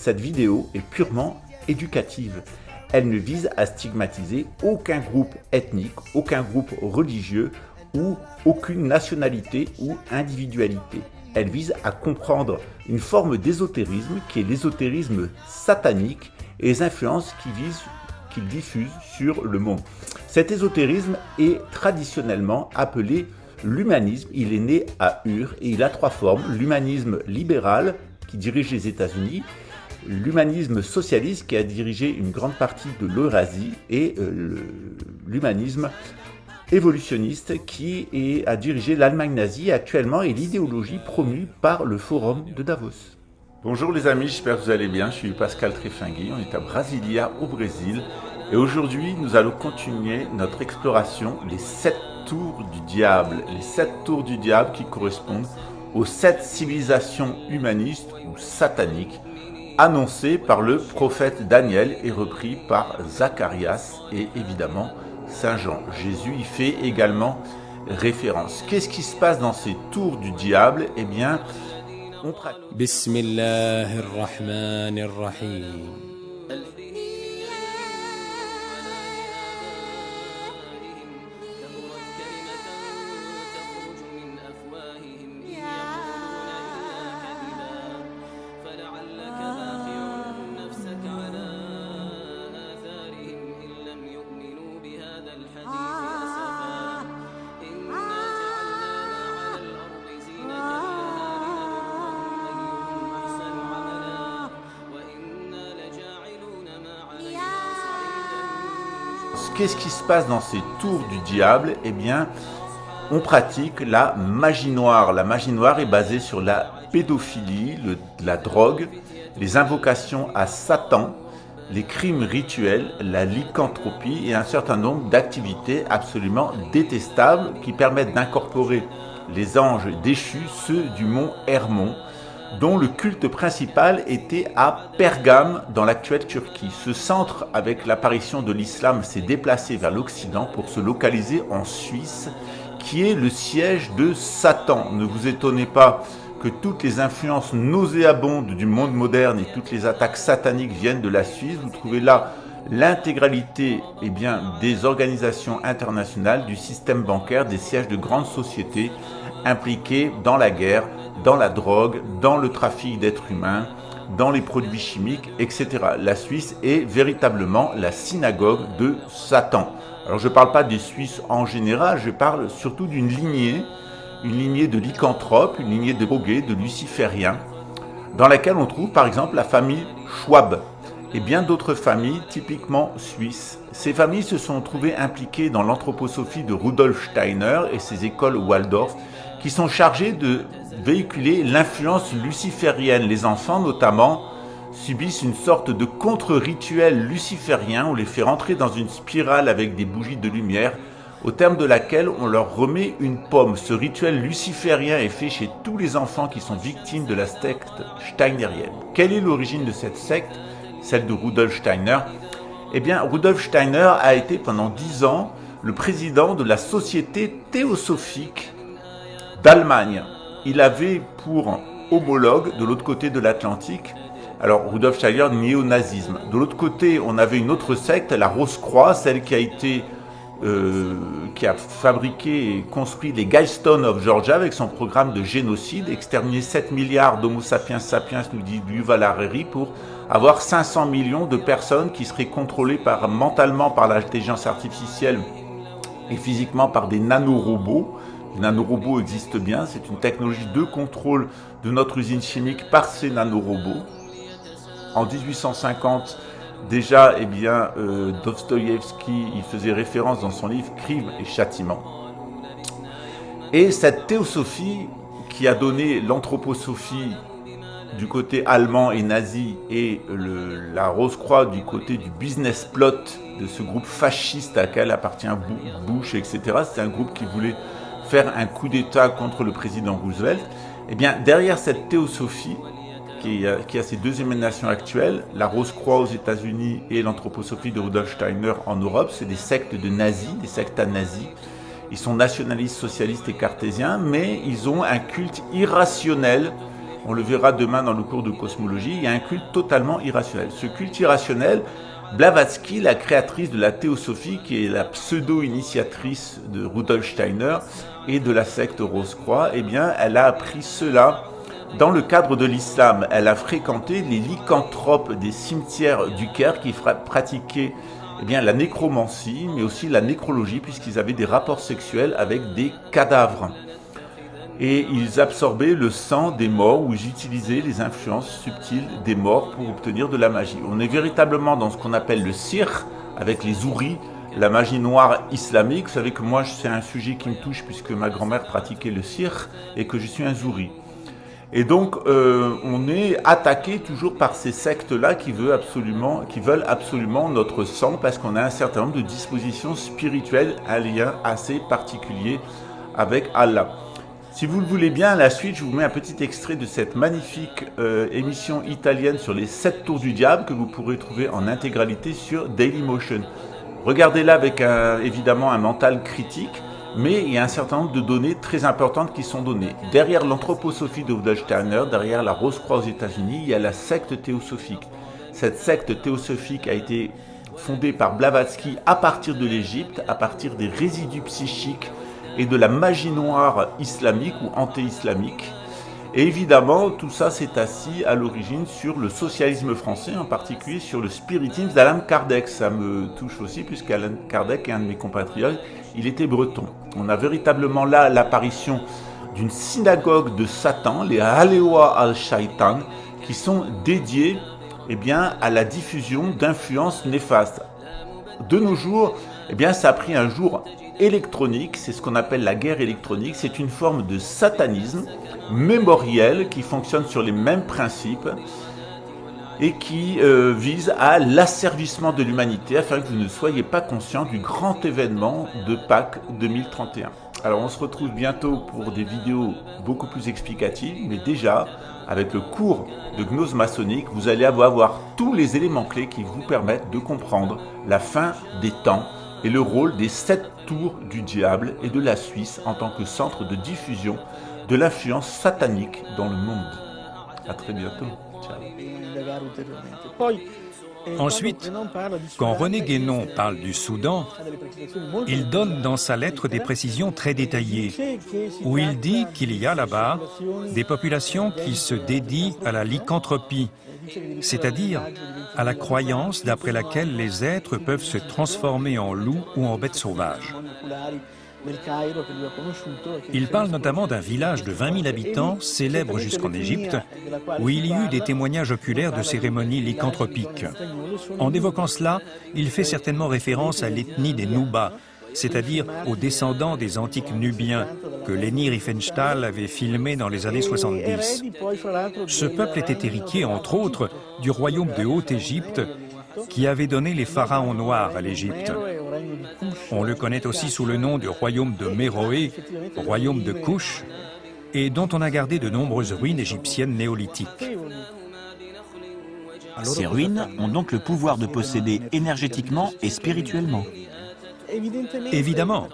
Cette vidéo est purement éducative. Elle ne vise à stigmatiser aucun groupe ethnique, aucun groupe religieux ou aucune nationalité ou individualité. Elle vise à comprendre une forme d'ésotérisme qui est l'ésotérisme satanique et les influences qu'il diffuse sur le monde. Cet ésotérisme est traditionnellement appelé l'humanisme. Il est né à Ur et il a trois formes. L'humanisme libéral qui dirige les États-Unis, l'humanisme socialiste qui a dirigé une grande partie de l'Eurasie et l'humanisme évolutionniste qui a dirigé l'Allemagne nazie actuellement et l'idéologie promue par le Forum de Davos. Bonjour les amis, j'espère que vous allez bien, je suis Pascal Trefingui, on est à Brasilia au Brésil et aujourd'hui nous allons continuer notre exploration les 7 tours du diable, les 7 tours du diable qui correspondent aux 7 civilisations humanistes ou sataniques annoncées par le prophète Daniel et repris par Zacharias et évidemment Saint Jean. Jésus y fait également référence. Qu'est-ce qui se passe dans ces tours du diable? Eh bien, on pratique. Bismillahirrahmanirrahim. Qu'est-ce qui se passe dans ces tours du diable? Eh bien, on pratique la magie noire. La magie noire est basée sur la pédophilie, la drogue, les invocations à Satan, les crimes rituels, la lycanthropie et un certain nombre d'activités absolument détestables qui permettent d'incorporer les anges déchus, ceux du mont Hermon, dont le culte principal était à Pergame dans l'actuelle Turquie. Ce centre, avec l'apparition de l'islam, s'est déplacé vers l'Occident pour se localiser en Suisse, qui est le siège de Satan. Ne vous étonnez pas que toutes les influences nauséabondes du monde moderne et toutes les attaques sataniques viennent de la Suisse. Vous trouvez là l'intégralité des organisations internationales, du système bancaire, des sièges de grandes sociétés impliquées dans la guerre, dans la drogue, dans le trafic d'êtres humains, dans les produits chimiques, etc. La Suisse est véritablement la synagogue de Satan. Alors je ne parle pas des Suisses en général, je parle surtout d'une lignée de lycanthropes, une lignée de drogués, de lucifériens, dans laquelle on trouve par exemple la famille Schwab et bien d'autres familles typiquement suisses. Ces familles se sont trouvées impliquées dans l'anthroposophie de Rudolf Steiner et ses écoles Waldorf, qui sont chargés de véhiculer l'influence luciférienne. Les enfants, notamment, subissent une sorte de contre-rituel luciférien. On les fait rentrer dans une spirale avec des bougies de lumière, au terme de laquelle on leur remet une pomme. Ce rituel luciférien est fait chez tous les enfants qui sont victimes de la secte steinérienne. Quelle est l'origine de cette secte, celle de Rudolf Steiner? Eh bien, Rudolf Steiner a été pendant 10 ans le président de la Société théosophique d'Allemagne. Il avait pour homologue de l'autre côté de l'Atlantique, alors Rudolf Steiner, néo-nazisme. De l'autre côté, on avait une autre secte, la Rose-Croix, celle qui a fabriqué et construit les Guidestones of Georgia avec son programme de génocide, exterminer 7 milliards d'Homo sapiens sapiens, nous dit Yuval Harari, pour avoir 500 millions de personnes qui seraient contrôlées mentalement par l'intelligence artificielle et physiquement par des nanorobots. Les nanorobots existent bien, c'est une technologie de contrôle de notre usine chimique par ces nanorobots. En 1850, déjà, Dostoïevski y faisait référence dans son livre Crime et Châtiment. Et cette théosophie qui a donné l'anthroposophie du côté allemand et nazi et la Rose-Croix du côté du business plot de ce groupe fasciste à quel appartient Bush, etc. C'est un groupe qui voulait faire un coup d'État contre le président Roosevelt. Eh bien, derrière cette théosophie, qui a ses deux émanations actuelles, la Rose-Croix aux États-Unis et l'anthroposophie de Rudolf Steiner en Europe, c'est des sectes de nazis, des sectas nazis. Ils sont nationalistes, socialistes et cartésiens, mais ils ont un culte irrationnel on le verra demain dans le cours de cosmologie, il y a un culte totalement irrationnel. Ce culte irrationnel, Blavatsky, la créatrice de la théosophie, qui est la pseudo-initiatrice de Rudolf Steiner et de la secte Rose-Croix, eh bien, elle a appris cela dans le cadre de l'islam. Elle a fréquenté les lycanthropes des cimetières du Caire qui pratiquaient eh bien, la nécromancie, mais aussi la nécrologie, puisqu'ils avaient des rapports sexuels avec des cadavres. Et ils absorbaient le sang des morts ou ils utilisaient les influences subtiles des morts pour obtenir de la magie. On est véritablement dans ce qu'on appelle le sihr, avec les houris, la magie noire islamique. Vous savez que moi, c'est un sujet qui me touche puisque ma grand-mère pratiquait le sihr et que je suis un zouri. Et donc, on est attaqué toujours par ces sectes-là qui veulent absolument notre sang parce qu'on a un certain nombre de dispositions spirituelles, un lien assez particulier avec Allah. Si vous le voulez bien, à la suite, je vous mets un petit extrait de cette magnifique émission italienne sur les 7 tours du diable que vous pourrez trouver en intégralité sur Dailymotion. Regardez-la avec évidemment un mental critique, mais il y a un certain nombre de données très importantes qui sont données. Derrière l'anthroposophie de Rudolf Steiner, derrière la Rose-Croix aux États-Unis, il y a la secte théosophique. Cette secte théosophique a été fondée par Blavatsky à partir de l'Égypte, à partir des résidus psychiques et de la magie noire islamique ou anti-islamique. Et évidemment, tout ça s'est assis à l'origine sur le socialisme français, en particulier sur le spiritisme d'Allan Kardec. Ça me touche aussi, puisqu'Allan Kardec est un de mes compatriotes, il était breton. On a véritablement là l'apparition d'une synagogue de Satan, les Alewa al-Shaitan, qui sont dédiés eh bien, à la diffusion d'influences néfastes. De nos jours, eh bien, ça a pris un jour électronique, c'est ce qu'on appelle la guerre électronique, c'est une forme de satanisme mémoriel qui fonctionne sur les mêmes principes et qui vise à l'asservissement de l'humanité afin que vous ne soyez pas conscient du grand événement de Pâques 2031. Alors on se retrouve bientôt pour des vidéos beaucoup plus explicatives, mais déjà avec le cours de gnose maçonnique, vous allez avoir tous les éléments clés qui vous permettent de comprendre la fin des temps et le rôle des 7 tours du diable et de la Suisse en tant que centre de diffusion de l'influence satanique dans le monde. À très bientôt. Ciao. Ensuite, quand René Guénon parle du Soudan, il donne dans sa lettre des précisions très détaillées, où il dit qu'il y a là-bas des populations qui se dédient à la lycanthropie, c'est-à-dire à la croyance d'après laquelle les êtres peuvent se transformer en loups ou en bêtes sauvages. Il parle notamment d'un village de 20 000 habitants, célèbre jusqu'en Égypte, où il y eut des témoignages oculaires de cérémonies lycanthropiques. En évoquant cela, il fait certainement référence à l'ethnie des Noubas, c'est-à-dire aux descendants des antiques Nubiens, que Leni Riefenstahl avait filmé dans les années 70. Ce peuple était héritier, entre autres, du royaume de Haute-Égypte, qui avait donné les pharaons noirs à l'Égypte. On le connaît aussi sous le nom de royaume de Méroé, royaume de Couche, et dont on a gardé de nombreuses ruines égyptiennes néolithiques. Ces ruines ont donc le pouvoir de posséder énergétiquement et spirituellement. Évidemment,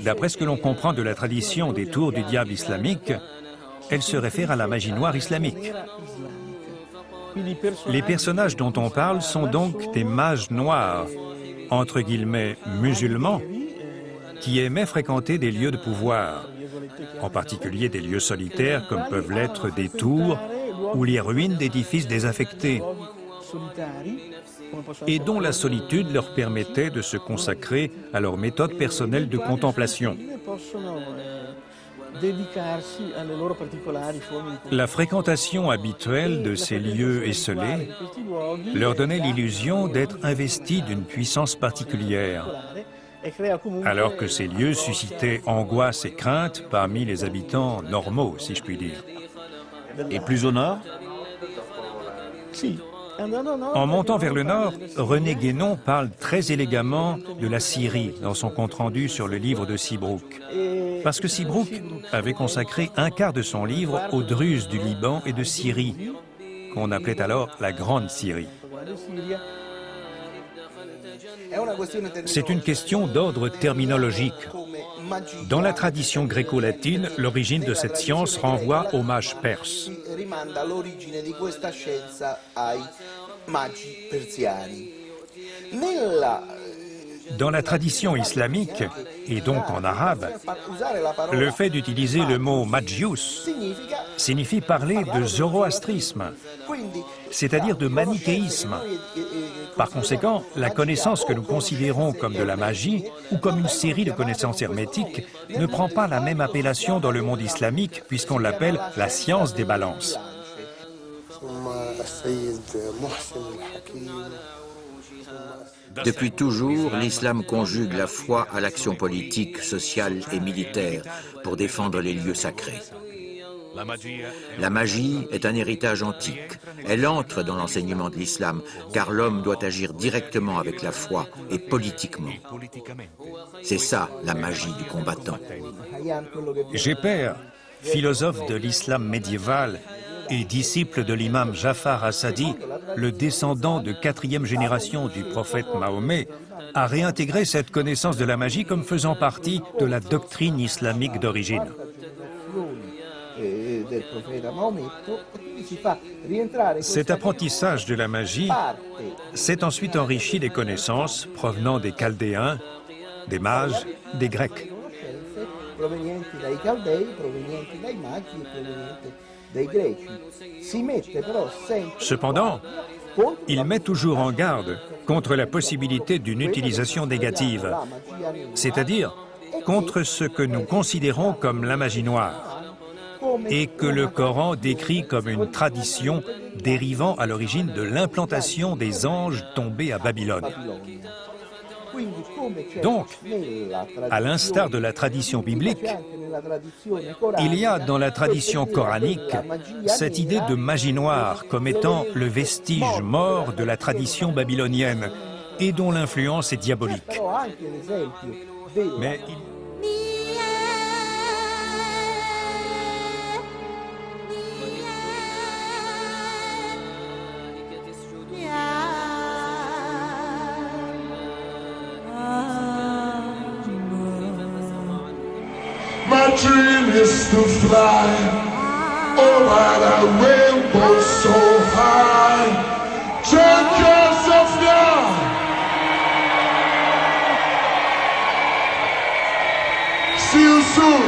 d'après ce que l'on comprend de la tradition des tours du diable islamique, elle se réfère à la magie noire islamique. Les personnages dont on parle sont donc des mages noirs, entre guillemets musulmans, qui aimaient fréquenter des lieux de pouvoir, en particulier des lieux solitaires comme peuvent l'être des tours ou les ruines d'édifices désaffectés, et dont la solitude leur permettait de se consacrer à leur méthode personnelle de contemplation. La fréquentation habituelle de ces lieux esselés leur donnait l'illusion d'être investis d'une puissance particulière, alors que ces lieux suscitaient angoisse et crainte parmi les habitants normaux, si je puis dire. Et plus au nord? En montant vers le nord, René Guénon parle très élégamment de la Syrie dans son compte-rendu sur le livre de Seabrook. Parce que Seabrook avait consacré un quart de son livre aux Druzes du Liban et de Syrie, qu'on appelait alors la Grande Syrie. C'est une question d'ordre terminologique. Dans la tradition gréco-latine, l'origine de cette science renvoie au mage perse. Rimanda l'origine di questa scienza ai magi persiani. Dans la tradition islamique, et donc en arabe, le fait d'utiliser le mot magius signifie parler de zoroastrisme, c'est-à-dire de manichéisme. Par conséquent, la connaissance que nous considérons comme de la magie ou comme une série de connaissances hermétiques ne prend pas la même appellation dans le monde islamique puisqu'on l'appelle la science des balances. Depuis toujours, l'islam conjugue la foi à l'action politique, sociale et militaire pour défendre les lieux sacrés. La magie est un héritage antique. Elle entre dans l'enseignement de l'islam, car l'homme doit agir directement avec la foi et politiquement. C'est ça, la magie du combattant. Gépère, philosophe de l'islam médiéval et disciple de l'imam Jafar Assadi, le descendant de 4e génération du prophète Mahomet, a réintégré cette connaissance de la magie comme faisant partie de la doctrine islamique d'origine. Cet apprentissage de la magie s'est ensuite enrichi des connaissances provenant des Chaldéens, des mages, des Grecs. Cependant, il met toujours en garde contre la possibilité d'une utilisation négative, c'est-à-dire contre ce que nous considérons comme la magie noire, et que le Coran décrit comme une tradition dérivant à l'origine de l'implantation des anges tombés à Babylone. Donc, à l'instar de la tradition biblique, il y a dans la tradition coranique cette idée de magie noire comme étant le vestige mort de la tradition babylonienne et dont l'influence est diabolique. Mais My dream is to fly over the rainbow so high. Champions Sophia. See you soon.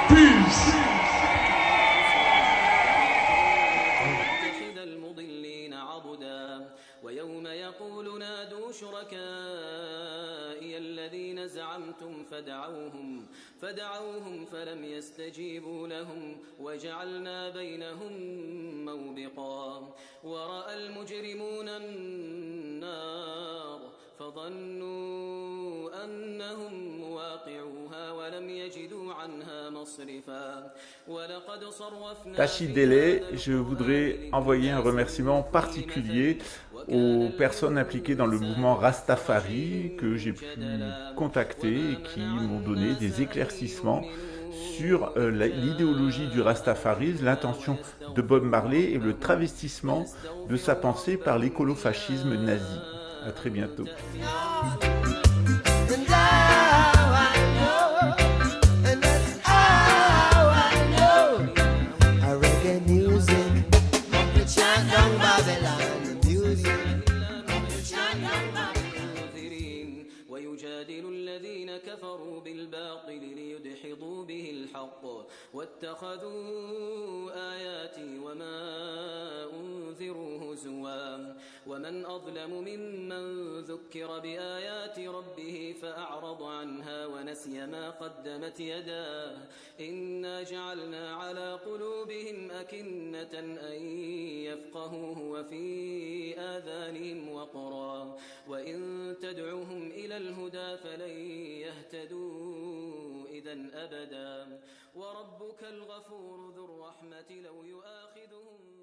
Peace. فدعوهم فلم يستجيبوا لهم وجعلنا بينهم موبقا ورأى المجرمون النار فظنوا أنهم مواقعوها ولم يجدوا عنها مصرفا ولقد صرفنا Tachidele, je voudrais envoyer un remerciement particulier aux personnes impliquées dans le mouvement Rastafari que j'ai pu contacter et qui m'ont donné des éclaircissements sur l'idéologie du Rastafarisme, l'intention de Bob Marley et le travestissement de sa pensée par l'écolofascisme nazi. À très bientôt. ويجادل الذين كفروا بالباطل ليدحضوا به الحق واتخذوا آياتي وما أنذروا هزوا ومن أظلم ممن ذكر بآيات ربه فأعرض عنها ونسي ما قدمت يداه إنا جعلنا على قلوبهم أكنة أن يفقهوه وفي آذانهم وقرا وإن تدعوهم إلى الهدى فلن يهتدوا إذا أبدا وربك الغفور ذو الرحمة لو يؤاخذهم